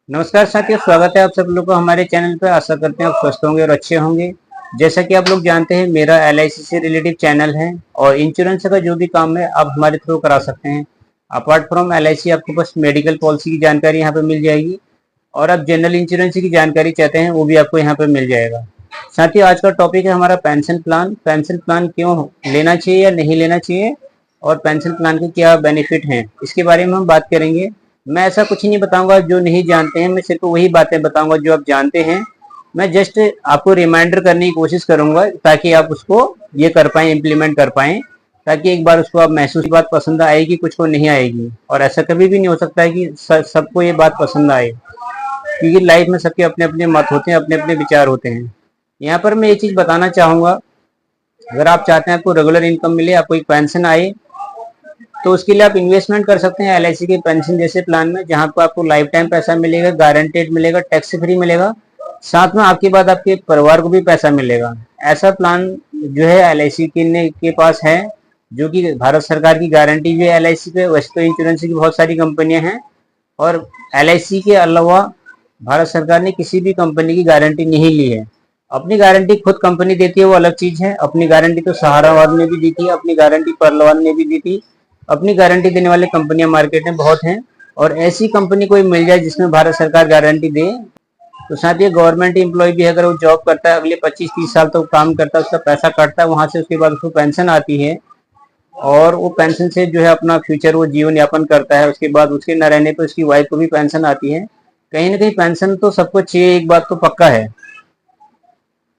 नमस्कार साथियों, स्वागत है आप सब लोगों को हमारे चैनल पर। आशा करते हैं आप स्वस्थ होंगे और अच्छे होंगे। जैसा कि आप लोग जानते हैं, मेरा एलआईसी से रिलेटेड चैनल है और इंश्योरेंस का जो भी काम है आप हमारे थ्रू करा सकते हैं। अपार्ट फ्रॉम एलआईसी आपको बस मेडिकल पॉलिसी की जानकारी यहाँ पे मिल जाएगी और आप जनरल इंश्योरेंस की जानकारी चाहते हैं वो भी आपको यहाँ पे मिल जाएगा। साथियों, आज का टॉपिक है हमारा पेंशन प्लान। पेंशन प्लान क्यों लेना चाहिए या नहीं लेना चाहिए और पेंशन प्लान के क्या बेनिफिट हैं, इसके बारे में हम बात करेंगे। मैं ऐसा कुछ नहीं बताऊंगा जो नहीं जानते हैं, मैं सिर्फ वही बातें बताऊंगा जो आप जानते हैं। मैं जस्ट आपको रिमाइंडर करने की कोशिश करूंगा ताकि आप उसको ये कर पाए, इम्प्लीमेंट कर पाए, ताकि एक बार उसको आप महसूस बात पसंद आएगी, कुछ को नहीं आएगी। और ऐसा कभी भी नहीं हो सकता है कि सबको ये बात पसंद आए, क्योंकि लाइफ में सबके अपने अपने मत होते हैं, अपने अपने विचार होते हैं। यहाँ पर मैं ये चीज बताना चाहूंगा, अगर आप चाहते हैं आपको रेगुलर इनकम मिले, आपको एक पेंशन आए, तो उसके लिए आप इन्वेस्टमेंट कर सकते हैं एलआईसी के पेंशन जैसे प्लान में, जहां पर आपको लाइफ टाइम पैसा मिलेगा, गारंटेड मिलेगा, टैक्स फ्री मिलेगा, साथ में आपके बाद आपके परिवार को भी पैसा मिलेगा। ऐसा प्लान जो है एलआईसी के पास है, जो कि भारत सरकार की गारंटी भी है एलआईसी पे। वैसे तो इंश्योरेंस की बहुत सारी कंपनियां हैं और एलआईसी के अलावा भारत सरकार ने किसी भी कंपनी की गारंटी नहीं ली है। अपनी गारंटी खुद कंपनी देती है, वो अलग चीज है। अपनी गारंटी तो सहाराबाद ने भी दी थी, अपनी गारंटी पर्लवान ने भी दी थी। अपनी गारंटी देने वाले कंपनियां मार्केट में बहुत हैं और ऐसी कंपनी कोई मिल जाए जिसमें भारत सरकार गारंटी दे, तो साथ ही गवर्नमेंट एम्प्लॉय भी अगर वो जॉब करता है, अगले 25-30 साल तक तो काम करता है, उसका पैसा कटता है वहां से, उसके बाद उसको पेंशन आती है और वो पेंशन से जो है अपना फ्यूचर वो जीवन यापन करता है। उसके बाद उसके न रहने पर उसकी वाइफ को भी पेंशन आती है। कहीं ना कहीं पेंशन तो सबको चाहिए, एक बात तो पक्का है।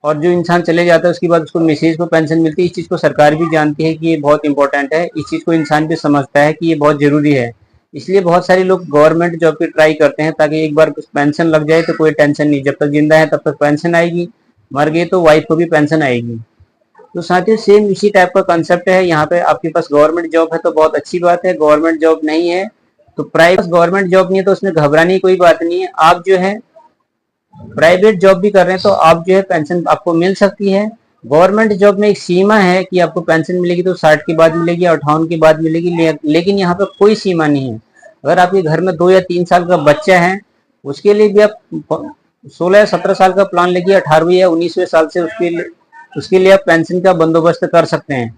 और जो इंसान चले जाता है उसके बाद उसको मिसेज को पेंशन मिलती है। इस चीज को सरकार भी जानती है कि ये बहुत इंपॉर्टेंट है, इस चीज को इंसान भी समझता है कि ये बहुत जरूरी है। इसलिए बहुत सारे लोग गवर्नमेंट जॉब की ट्राई करते हैं, ताकि एक बार पेंशन लग जाए तो कोई टेंशन नहीं, जब तक जिंदा है तब तक पेंशन आएगी, मर गए तो वाइफ को भी पेंशन आएगी। तो साथियों, सेम इसी टाइप का कंसेप्ट है यहाँ पे। आपके पास गवर्नमेंट जॉब है तो बहुत अच्छी बात है, गवर्नमेंट जॉब नहीं है तो प्राइवेट, गवर्नमेंट जॉब नहीं है तो उसमें घबराने की कोई बात नहीं है। आप जो है प्राइवेट जॉब भी कर रहे हैं तो आप जो है पेंशन आपको मिल सकती है। गवर्नमेंट जॉब में एक सीमा है कि आपको पेंशन मिलेगी तो 60 के बाद मिलेगी, 58 के बाद मिलेगी, लेकिन यहाँ पे कोई सीमा नहीं है। अगर आपके घर में 2 या 3 साल का बच्चा है, उसके लिए भी आप 16 या 17 साल का प्लान लेके 18वें या 19वें साल से उसके लिए आप पेंशन का बंदोबस्त कर सकते हैं,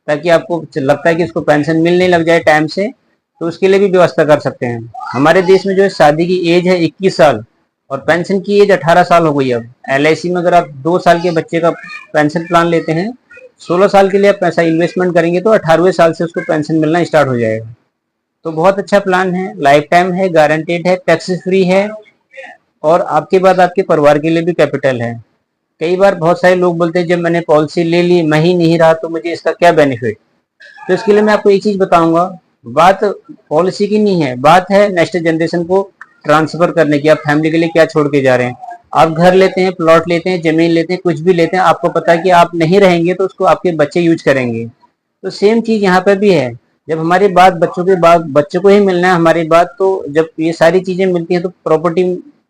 ताकि आपको लगता है कि उसको पेंशन मिलने लग जाए टाइम से, तो उसके लिए भी व्यवस्था कर सकते हैं। हमारे देश में जो है शादी की एज है 21 साल और पेंशन की एज 18 साल हो गई। अब एलआईसी में अगर आप 2 साल के बच्चे का पेंशन प्लान लेते हैं, 16 साल के लिए आप पैसा इन्वेस्टमेंट करेंगे तो 18वें साल से उसको पेंशन मिलना स्टार्ट हो जाएगा। तो बहुत अच्छा प्लान है, लाइफ टाइम है, गारंटेड है, टैक्स फ्री है और आपके बाद आपके परिवार के लिए भी कैपिटल है। कई बार बहुत सारे लोग बोलते हैं जब मैंने पॉलिसी ले ली, मैं ही नहीं रहा तो मुझे इसका क्या बेनिफिट। तो इसके लिए मैं आपको एक चीज बताऊंगा, बात पॉलिसी की नहीं है, बात है नेक्स्ट जनरेशन को ट्रांसफर करने की। आप फैमिली के लिए क्या छोड़ के जा रहे हैं। आप घर लेते हैं, प्लॉट लेते हैं, जमीन लेते हैं, कुछ भी लेते हैं, आपको पता है कि आप नहीं रहेंगे तो उसको आपके बच्चे यूज करेंगे। तो सेम चीज यहाँ पे भी है। जब हमारी बात बच्चों को ही मिलना है हमारी बात, तो जब ये सारी चीजें मिलती हैं तो प्रॉपर्टी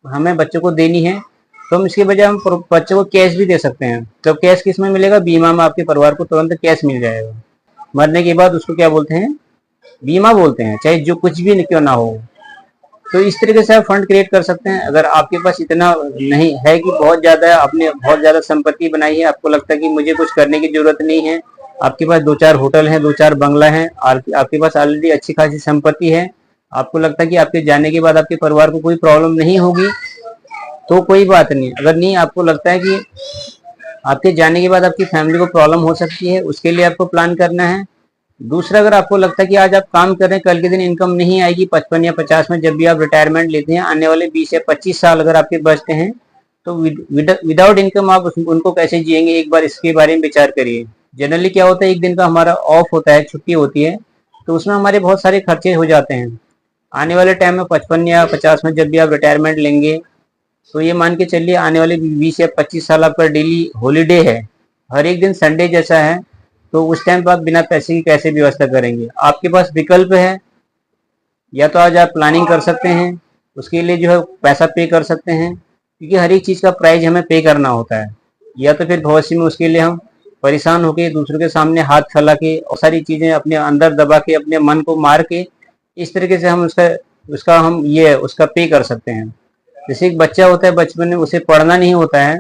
हमें बच्चों को देनी है, तो हम इसके बजाय हम बच्चों को कैश भी दे सकते हैं। तो कैश किस में मिलेगा? बीमा में आपके परिवार को तुरंत कैश मिल जाएगा। मरने के बाद उसको क्या बोलते हैं? बीमा बोलते हैं, चाहे जो कुछ भी क्यों ना हो। तो इस तरीके से आप फंड क्रिएट कर सकते हैं। अगर आपके पास इतना नहीं है कि बहुत ज्यादा आपने बहुत ज्यादा संपत्ति बनाई है, आपको लगता है कि मुझे कुछ करने की जरूरत नहीं है, आपके पास 2-4 होटल हैं, 2-4 बंगला हैं, आपके पास ऑलरेडी अच्छी खासी संपत्ति है, आपको लगता है कि आपके जाने के बाद आपके परिवार को कोई प्रॉब्लम नहीं होगी, तो कोई बात नहीं। अगर नहीं, आपको लगता है कि आपके जाने के बाद आपकी फैमिली को प्रॉब्लम हो सकती है, उसके लिए आपको प्लान करना है। दूसरा, अगर आपको लगता है कि आज आप काम कर रहे हैं, कल के दिन इनकम नहीं आएगी, 55 या 50 में जब भी आप रिटायरमेंट लेते हैं, आने वाले 20 या 25 साल अगर आपके बचते हैं, तो विदाउट इनकम आप उनको कैसे जिएंगे, एक बार इसके बारे में विचार करिए। जनरली क्या होता है, एक दिन का हमारा ऑफ होता है, छुट्टी होती है, तो उसमें हमारे बहुत सारे खर्चे हो जाते हैं। आने वाले टाइम में 55 या 50 में जब भी आप रिटायरमेंट लेंगे, तो ये मान के चलिए आने वाले 20 या 25 साल आपका डेली हॉलीडे है, हर एक दिन संडे जैसा है। तो उस टाइम पर आप बिना पैसे की कैसे व्यवस्था करेंगे? आपके पास विकल्प है, या तो आज आप प्लानिंग कर सकते हैं, उसके लिए जो है पैसा पे कर सकते हैं, क्योंकि हर एक चीज का प्राइस हमें पे करना होता है, या तो फिर भविष्य में उसके लिए हम परेशान होकर दूसरों के सामने हाथ फैला के और सारी चीजें अपने अंदर दबा के अपने मन को मार के इस तरीके से हम उसका उसका पे कर सकते हैं। जैसे एक बच्चा होता है बचपन में उसे पढ़ना नहीं होता है,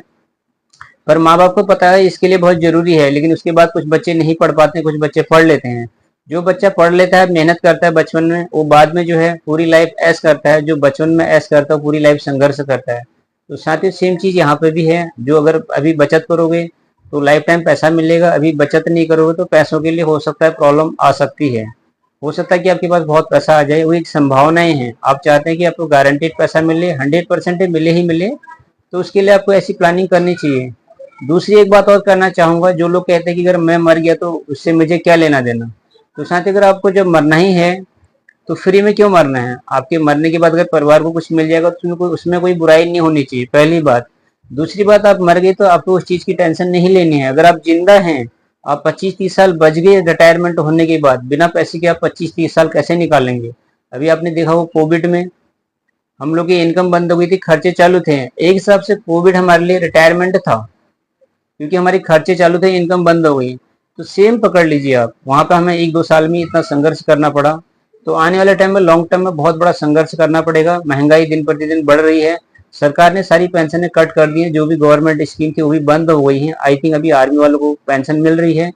पर माँ बाप को पता है इसके लिए बहुत जरूरी है, लेकिन उसके बाद कुछ बच्चे नहीं पढ़ पाते, कुछ बच्चे पढ़ लेते हैं। जो बच्चा पढ़ लेता है, मेहनत करता है बचपन में, वो बाद में जो है पूरी लाइफ ऐश करता है। जो बचपन में ऐश करता है पूरी लाइफ संघर्ष करता है। तो साथ ही सेम चीज यहाँ पे भी है। जो अगर अभी बचत करोगे तो लाइफ टाइम पैसा मिलेगा, अभी बचत नहीं करोगे तो पैसों के लिए हो सकता है प्रॉब्लम आ सकती है। हो सकता है कि आपके पास बहुत पैसा आ जाए, वो एक संभावनाएं हैं। आप चाहते हैं कि आपको गारंटेड पैसा मिले, 100% मिले ही मिले, तो उसके लिए आपको ऐसी प्लानिंग करनी चाहिए। दूसरी एक बात और करना चाहूंगा, जो लोग कहते हैं कि अगर मैं मर गया तो उससे मुझे क्या लेना देना। तो साथ ही अगर आपको जब मरना ही है तो फ्री में क्यों मरना है। आपके मरने के बाद अगर परिवार को कुछ मिल जाएगा तो उसमें कोई बुराई नहीं होनी चाहिए, पहली बात। दूसरी बात, आप मर गए तो आपको उस चीज की टेंशन नहीं लेनी है। अगर आप जिंदा हैं, आप 25-30 साल बच गए रिटायरमेंट होने के बाद, बिना पैसे के आप 25-30 साल कैसे निकालेंगे। अभी आपने देखा हो कोविड में हम लोग की इनकम बंद हो गई थी, खर्चे चालू थे। एक हिसाब से कोविड हमारे लिए रिटायरमेंट था, क्योंकि हमारे खर्चे चालू थे, इनकम बंद हो गई। तो सेम पकड़ लीजिए आप, वहां पे हमें 1-2 साल में इतना संघर्ष करना पड़ा, तो आने वाले टाइम में लॉन्ग टर्म में बहुत बड़ा संघर्ष करना पड़ेगा। महंगाई दिन प्रतिदिन बढ़ रही है, सरकार ने सारी पेंशनें कट कर दी है, जो भी गवर्नमेंट स्कीम थी वो भी बंद हो गई है। आई थिंक अभी आर्मी वालों को पेंशन मिल रही है,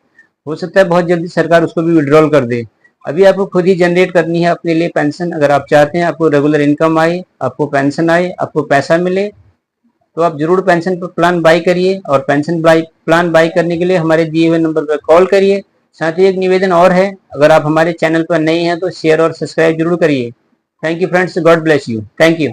हो सकता है बहुत जल्दी सरकार उसको भी विड्रॉल कर दे। अभी आपको खुद ही जनरेट करनी है अपने लिए पेंशन। अगर आप चाहते हैं आपको रेगुलर इनकम आए, आपको पेंशन आए, आपको पैसा मिले, तो आप जरूर पेंशन प्लान बाई करिए। और पेंशन प्लान बाई करने के लिए हमारे दिए हुए नंबर पर कॉल करिए। साथ ही एक निवेदन और है, अगर आप हमारे चैनल पर नए हैं तो शेयर और सब्सक्राइब जरूर करिए। Thank you friends, God bless you, thank you.